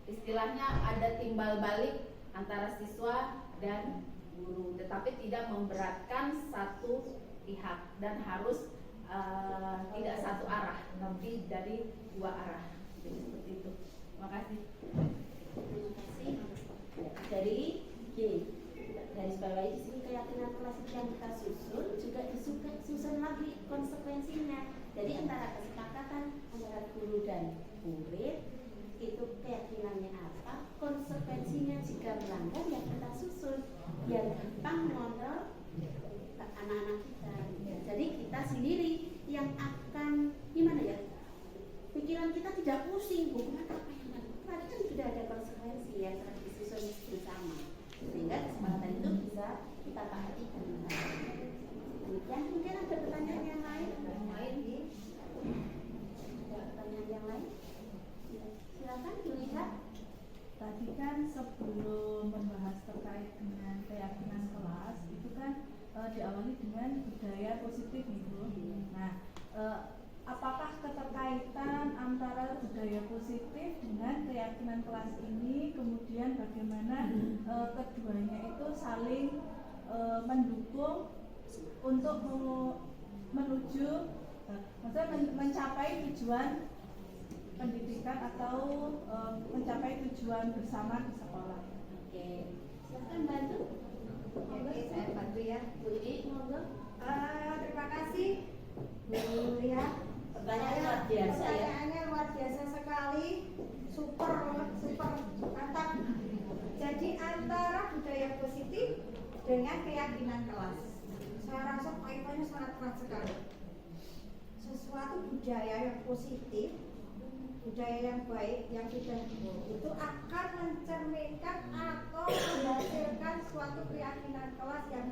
istilahnya ada timbal balik antara siswa dan guru, tetapi tidak memberatkan satu pihak dan harus tidak satu arah, tapi dari 2 arah. Jadi seperti itu. Terima kasih. Terima kasih. Dari gini, garis bawahi di sini keyakinan kelas yang kita susun juga disusun lagi konsekuensinya. Jadi antara kesepakatan antara guru dan murid itu keyakinannya apa, konsekuensinya jika melanggar yang kita susun biar gampang mengontrol anak-anak kita. Jadi kita sendiri yang akan gimana ya, pikiran kita tidak pusing hukuman apa yang tadi kan sudah ada konsekuensi yang telah disusun bersama, sehingga kesepakatan itu bisa kita perhatikan. Demikian. Mungkin ada pertanyaan yang lain? Ada pertanyaan yang lain? Silakan dilihat. Tadi kan sebelum membahas terkait dengan keyakinan kelas itu kan diawali dengan budaya positif nih Bu. Nah, apakah keterkaitan antara budaya positif dengan keyakinan kelas ini, kemudian bagaimana keduanya itu saling mendukung untuk menuju maksudnya mencapai tujuan pendidikan atau mencapai tujuan bersama di sekolah. Oke, silakan bantu. Oke, saya bantu ya. Bu Iwi, monggo. Terima kasih Bu Ria. Pertanyaan luar biasa ya. Pertanyaannya luar biasa sekali, super mantap. Jadi antara budaya positif dengan keyakinan kelas, saya rasa kaitannya sangat erat sekali. Sesuatu budaya yang positif, budaya yang baik, yang sudah itu akan mencerminkan atau menghasilkan suatu keyakinan kelas yang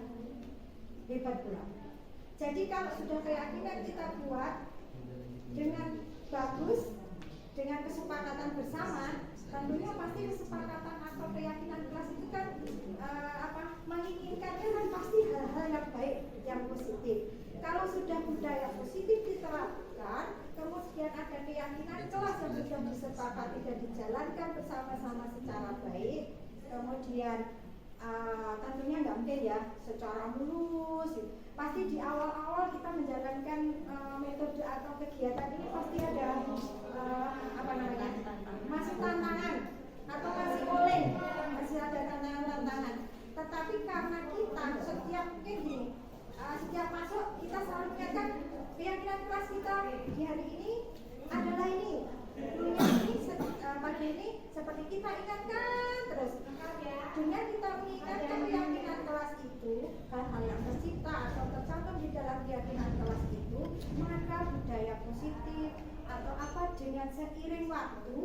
hebat pula. Jadi kalau sudah keyakinan kita buat dengan bagus, dengan kesepakatan bersama, tentunya pasti kesepakatan atau keyakinan kelas itu kan menginginkannya kan pasti hal-hal yang baik, yang positif. Kalau sudah budaya positif diterapkan, kemudian ada keyakinan kelas yang sudah disepakati dan dijalankan bersama-sama secara baik, kemudian tentunya nggak mungkin ya secara mulus. Pasti di awal-awal kita menjalankan metode atau kegiatan ini pasti ada masih tantangan atau masih oleng, masih ada tantangan. Tetapi karena kita setiap setiap masuk kita selalu ingatkan keyakinan kelas kita di hari ini adalah ini, dunia ini pagi ini seperti kita ingatkan terus. Dengan kita mengingatkan keyakinan kelas itu, hal-hal yang tercipta atau tercantum di dalam keyakinan kelas itu, maka budaya positif atau apa dengan seiring waktu,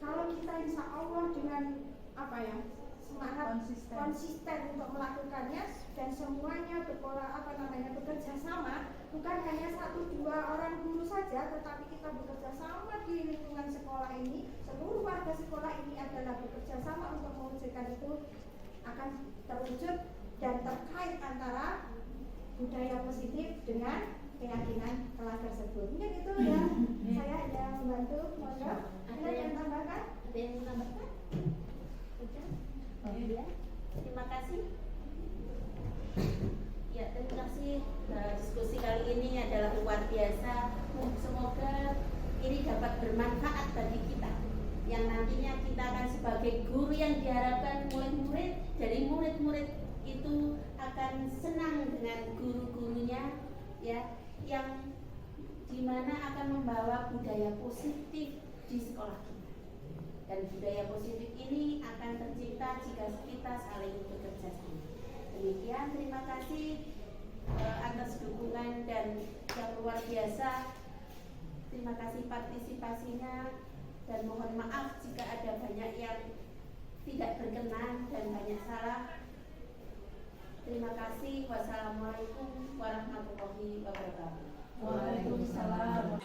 kalau kita insya Allah dengan semangat konsisten untuk melakukannya dan semuanya bekerja sama, bukan hanya 1-2 orang guru saja, tetapi kita bekerja sama di lingkungan sekolah ini, seluruh warga sekolah ini adalah bekerja sama untuk mewujudkan itu, akan terwujud dan terkait antara budaya positif dengan keyakinan kelas tersebut. Mungkin itu ya, saya hanya membantu. Monggo, ada yang tambahkan? Ada yang menambahkan? Ya, terima kasih. Ya, terima kasih. Diskusi kali ini adalah luar biasa. Semoga ini dapat bermanfaat bagi kita, yang nantinya kita akan sebagai guru yang diharapkan murid-murid dari murid-murid itu akan senang dengan guru-gurunya, ya, yang dimana akan membawa budaya positif di sekolah kita. Dan budaya positif ini akan tercipta jika kita saling bekerja sama. Demikian, terima kasih atas dukungan dan yang luar biasa. Terima kasih partisipasinya dan mohon maaf jika ada banyak yang tidak berkenan dan banyak salah. Terima kasih. Wassalamualaikum warahmatullahi wabarakatuh. Waalaikumsalam.